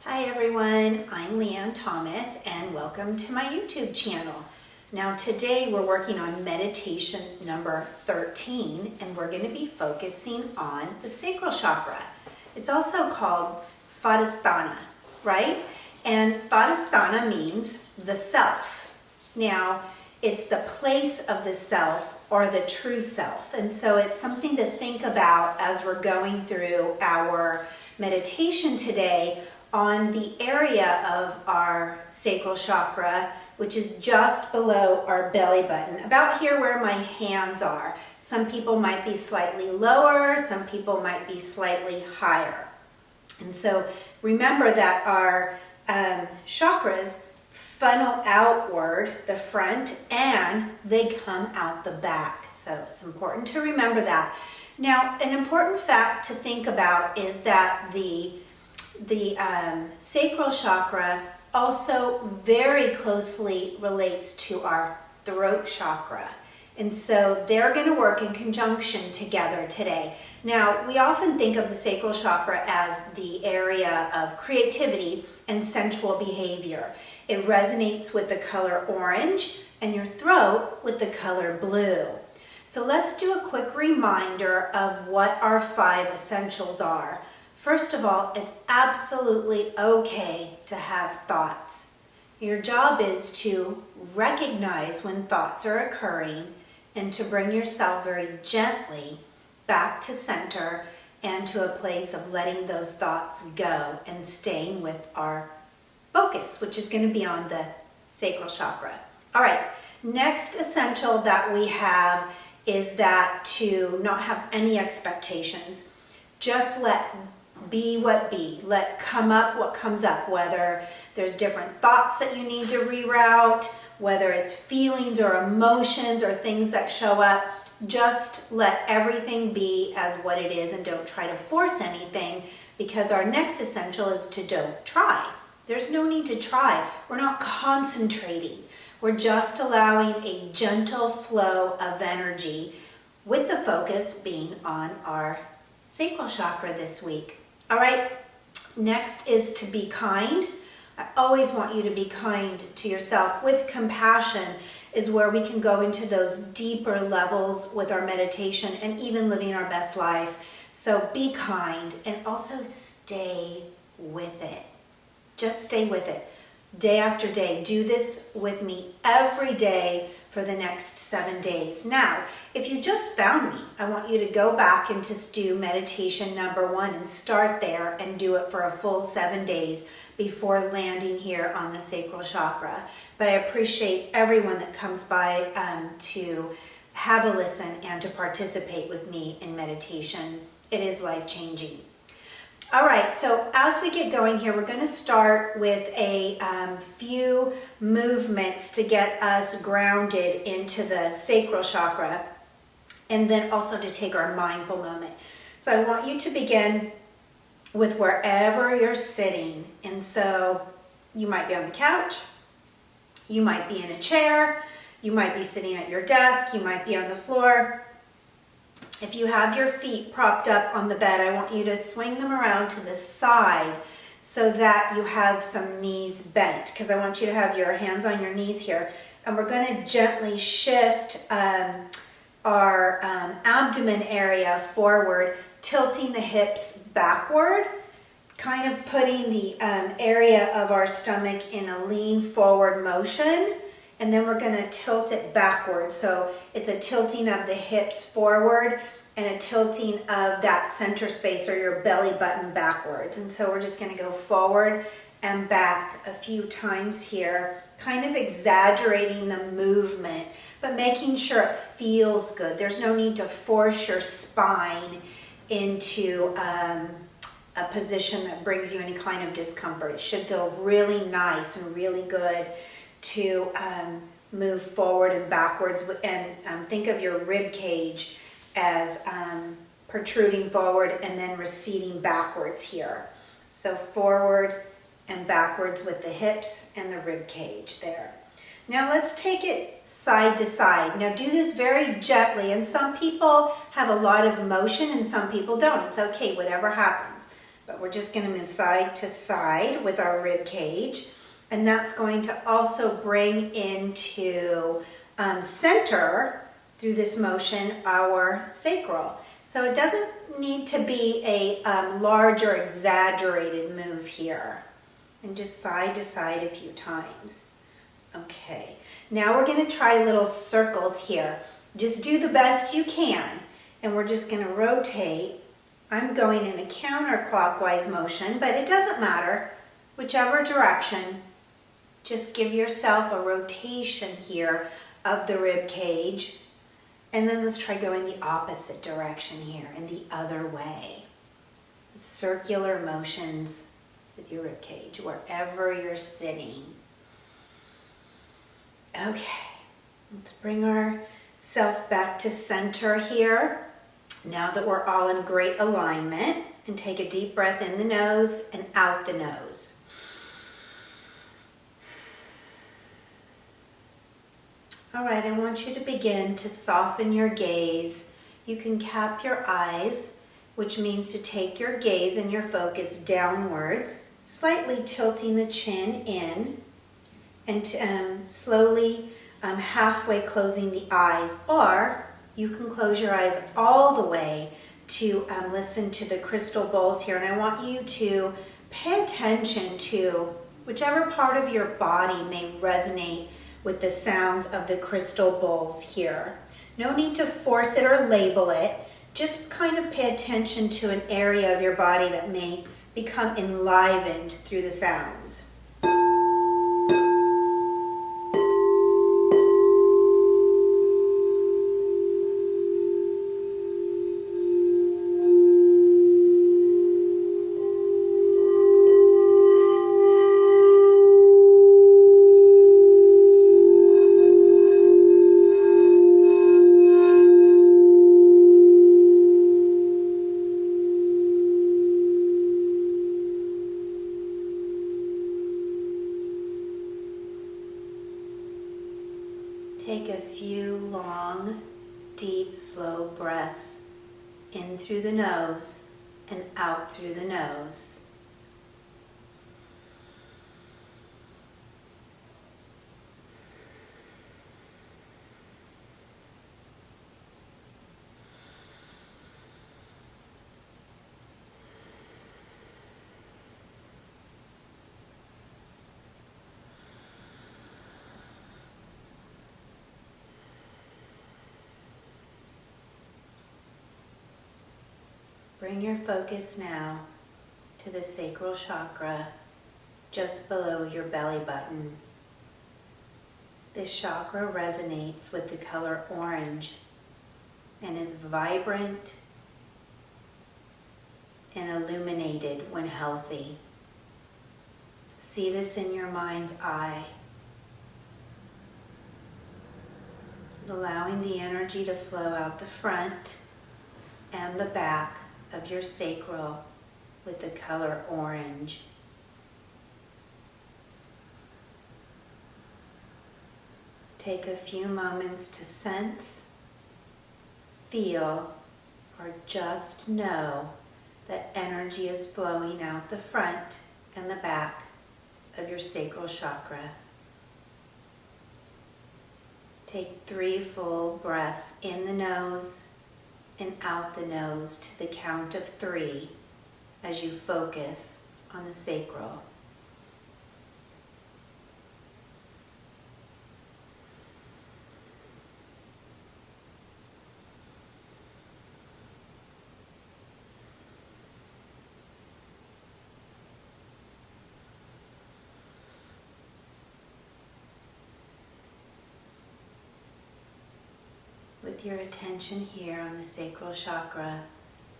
Hi everyone, I'm Leanne Thomas and welcome to my YouTube channel. Now today we're working on meditation number 13 and we're going to be focusing on the sacral chakra. It's also called Svadhisthana, right? And Svadhisthana means the self. Now it's the place of the self or the true self. And so it's something to think about as we're going through our meditation today on the area of our sacral chakra, which is just below our belly button, about here where my hands are. Some people might be slightly lower, some people might be slightly higher. And so remember that our chakras funnel outward, the front, and they come out the back. So it's important to remember that. Now, an important fact to think about is that the sacral chakra also very closely relates to our throat chakra. And so they're going to work in conjunction together today. Now, we often think of the sacral chakra as the area of creativity and sensual behavior. It resonates with the color orange and your throat with the color blue. So let's do a quick reminder of what our 5 essentials are. First of all, it's absolutely okay to have thoughts. Your job is to recognize when thoughts are occurring and to bring yourself very gently back to center and to a place of letting those thoughts go and staying with our focus, which is going to be on the sacral chakra. All right, next essential that we have is that to not have any expectations. Just let be what be. Let come up what comes up, whether there's different thoughts that you need to reroute, whether it's feelings or emotions or things that show up. Just let everything be as what it is and don't try to force anything, because our next essential is to don't try. There's no need to try. We're not concentrating. We're just allowing a gentle flow of energy with the focus being on our sacral chakra this week. All right, next is to be kind. I always want you to be kind to yourself. With compassion is where we can go into those deeper levels with our meditation and even living our best life. So be kind and also stay with it. Just stay with it. Day after day. Do this with me every day for the next 7 days. Now, if you just found me, I want you to go back and just do meditation number 1 and start there and do it for a full 7 days before landing here on the sacral chakra. But I appreciate everyone that comes by to have a listen and to participate with me in meditation. It is life-changing. All right, so as we get going here, we're going to start with a few movements to get us grounded into the sacral chakra, and then also to take our mindful moment. So I want you to begin with wherever you're sitting. And so you might be on the couch, you might be in a chair, you might be sitting at your desk, you might be on the floor. If you have your feet propped up on the bed, I want you to swing them around to the side so that you have some knees bent, because I want you to have your hands on your knees here. And we're going to gently shift our abdomen area forward, tilting the hips backward, kind of putting the area of our stomach in a lean forward motion. And then we're going to tilt it backwards. So it's a tilting of the hips forward and a tilting of that center space or your belly button backwards. And so we're just going to go forward and back a few times here, kind of exaggerating the movement, but making sure it feels good. There's no need to force your spine into a position that brings you any kind of discomfort. It should feel really nice and really good to move forward and backwards, and think of your rib cage as protruding forward and then receding backwards here. So forward and backwards with the hips and the rib cage there. Now let's take it side to side. Now do this very gently, and some people have a lot of motion and some people don't. It's okay, whatever happens. but we're just going to move side to side with our rib cage. And that's going to also bring into center through this motion our sacral. So it doesn't need to be a large or exaggerated move here. And just side to side a few times. Okay, now we're going to try little circles here. Just do the best you can. And we're just going to rotate. I'm going in a counterclockwise motion, but it doesn't matter. Whichever direction, just give yourself a rotation here of the rib cage. And then let's try going the opposite direction here and the other way. With circular motions with your rib cage, wherever you're sitting. Okay, let's bring ourselves back to center here. Now that we're all in great alignment, and take a deep breath in the nose and out the nose. All right, I want you to begin to soften your gaze. You can cap your eyes, which means to take your gaze and your focus downwards, slightly tilting the chin in, and slowly halfway closing the eyes, or you can close your eyes all the way to listen to the crystal bowls here. And I want you to pay attention to whichever part of your body may resonate with the sounds of the crystal bowls here. No need to force it or label it. Just kind of pay attention to an area of your body that may become enlivened through the sounds. Take a few long, deep, slow breaths in through the nose and out through the nose. Bring your focus now to the sacral chakra just below your belly button. This chakra resonates with the color orange and is vibrant and illuminated when healthy. See this in your mind's eye, allowing the energy to flow out the front and the back of your sacral with the color orange. Take a few moments to sense, feel, or just know that energy is flowing out the front and the back of your sacral chakra. Take 3 full breaths in the nose and out the nose to the count of 3 as you focus on the sacral. With your attention here on the sacral chakra,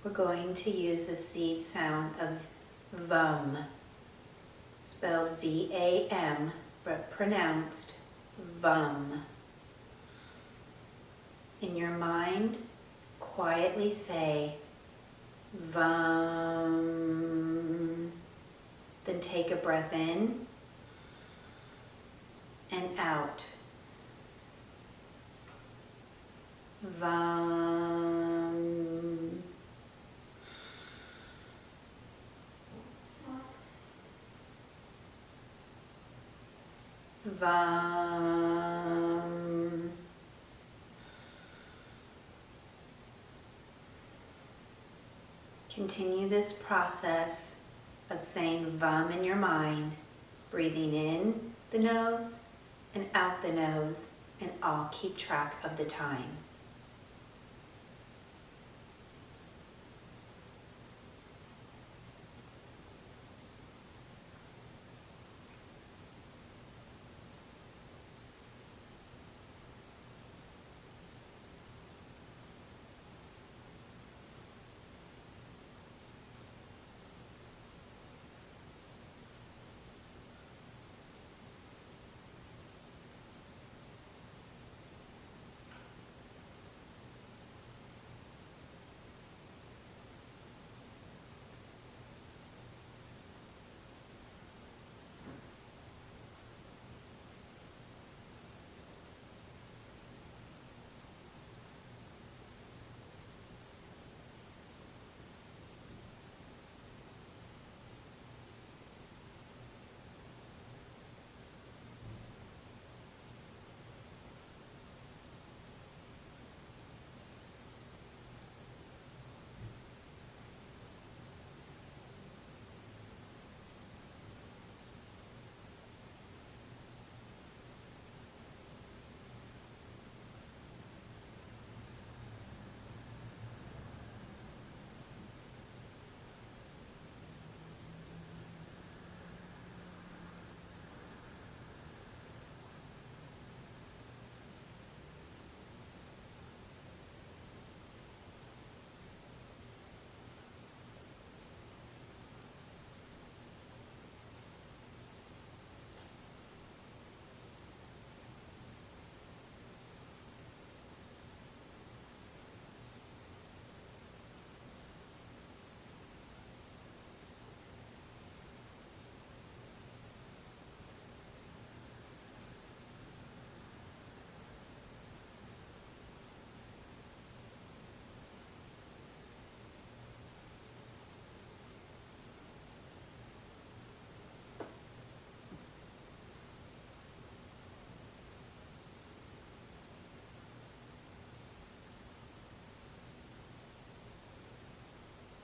we're going to use the seed sound of VAM, spelled V-A-M, but pronounced VAM. In your mind, quietly say VAM. Then take a breath in and out. VAM. Vam. Continue this process of saying Vam in your mind, breathing in the nose and out the nose, and I'll keep track of the time.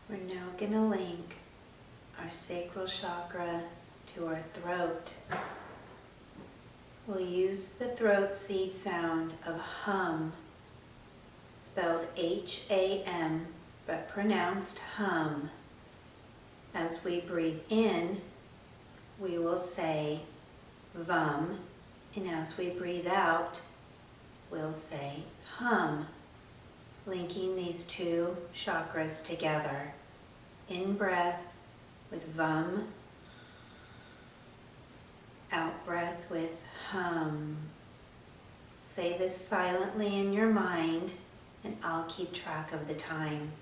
We're now going to link our sacral chakra to our throat. We'll use the throat seed sound of hum, spelled H-A-M, but pronounced hum. As we breathe in, we will say Vam, and as we breathe out, we'll say hum, linking these two chakras together. In breath with Vam, out breath with hum. Say this silently in your mind, and I'll keep track of the time.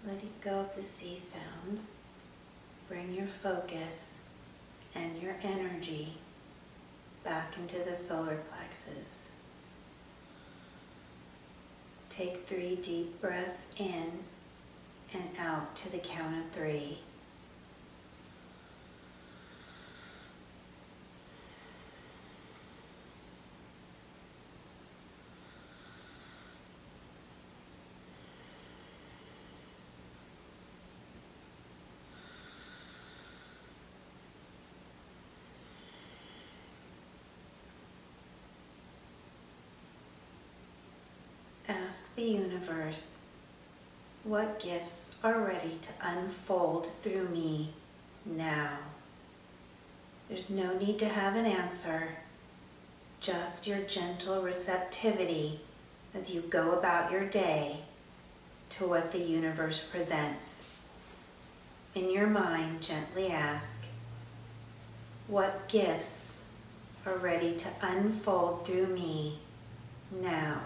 letting go of the sea sounds, bring your focus and your energy back into the solar plexus. Take 3 deep breaths in and out to the count of 3. Ask the universe, what gifts are ready to unfold through me now? There's no need to have an answer, just your gentle receptivity as you go about your day to what the universe presents. In your mind, gently ask, what gifts are ready to unfold through me now?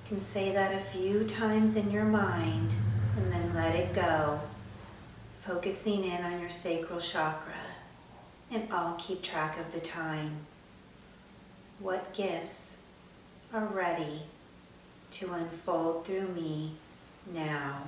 You can say that a few times in your mind and then let it go, focusing in on your sacral chakra, and I'll keep track of the time. What gifts are ready to unfold through me now?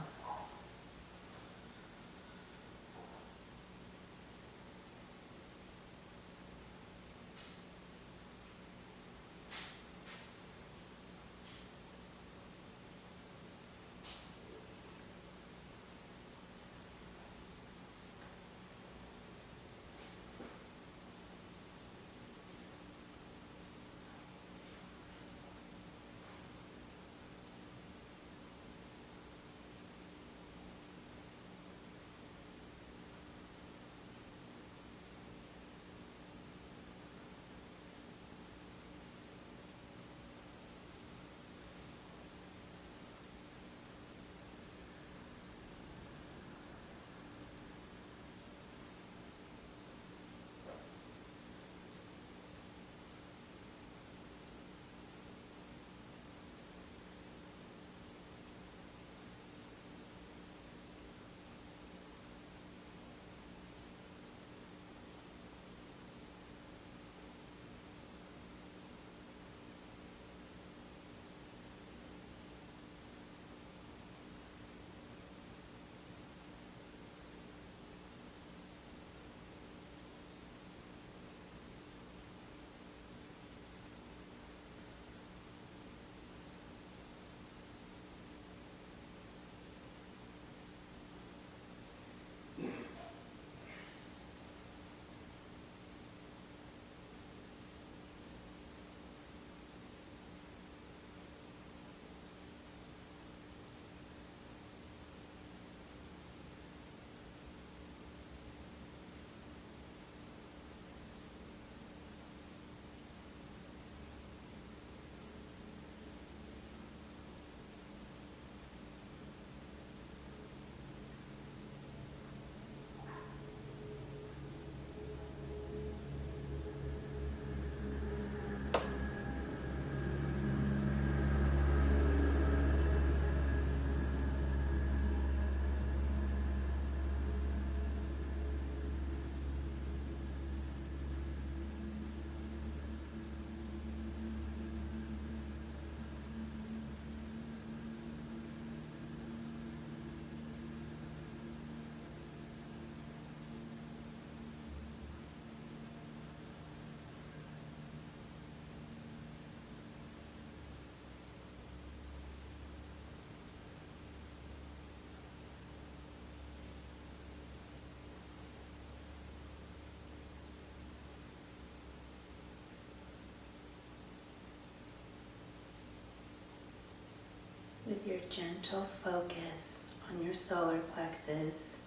With your gentle focus on your solar plexus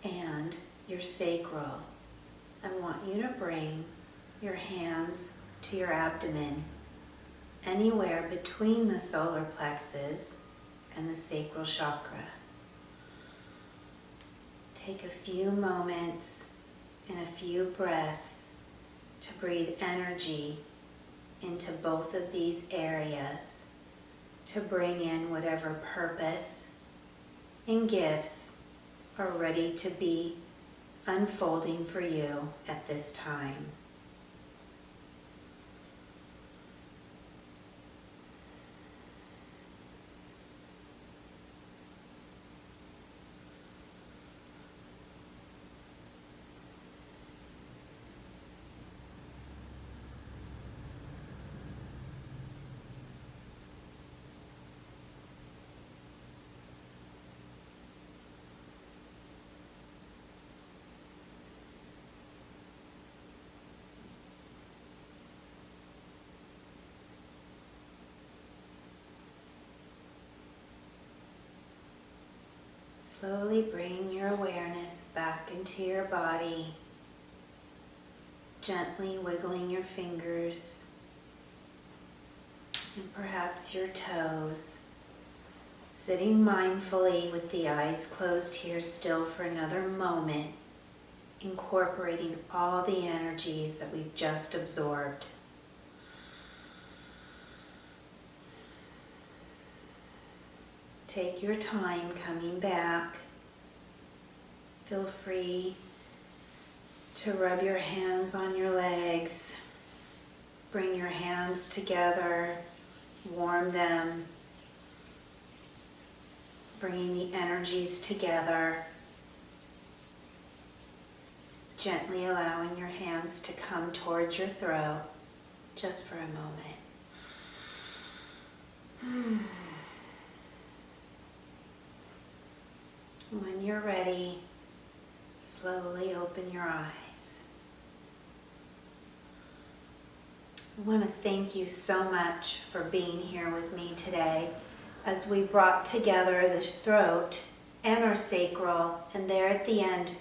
and your sacral, I want you to bring your hands to your abdomen, anywhere between the solar plexus and the sacral chakra. Take a few moments and a few breaths to breathe energy into both of these areas, to bring in whatever purpose and gifts are ready to be unfolding for you at this time. Slowly bring your awareness back into your body, gently wiggling your fingers and perhaps your toes, sitting mindfully with the eyes closed here still for another moment, incorporating all the energies that we've just absorbed. Take your time coming back. Feel free to rub your hands on your legs. Bring your hands together, warm them, bringing the energies together. Gently allowing your hands to come towards your throat just for a moment. When you're ready, slowly open your eyes. I want to thank you so much for being here with me today as we brought together the throat and our sacral, and there at the end,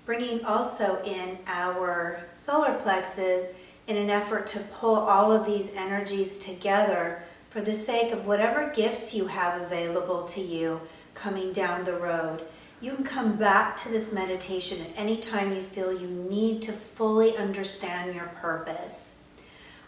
bringing also in our solar plexus in an effort to pull all of these energies together for the sake of whatever gifts you have available to you coming down the road. You can come back to this meditation at any time you feel you need to fully understand your purpose.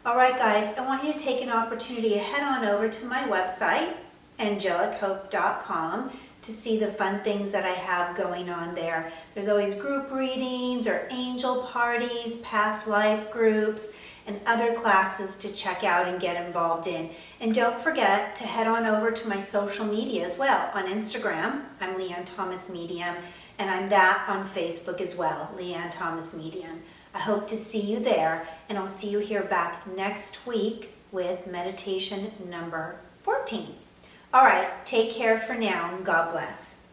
All right, guys, I want you to take an opportunity to head on over to my website, angelichope.com, to see the fun things that I have going on there. There's always group readings or angel parties, past life groups, and other classes to check out and get involved in. And don't forget to head on over to my social media as well. On Instagram, I'm Leanne Thomas Medium, and I'm that on Facebook as well, Leanne Thomas Medium. I hope to see you there, and I'll see you here back next week with meditation number 14. All right, take care for now, and God bless.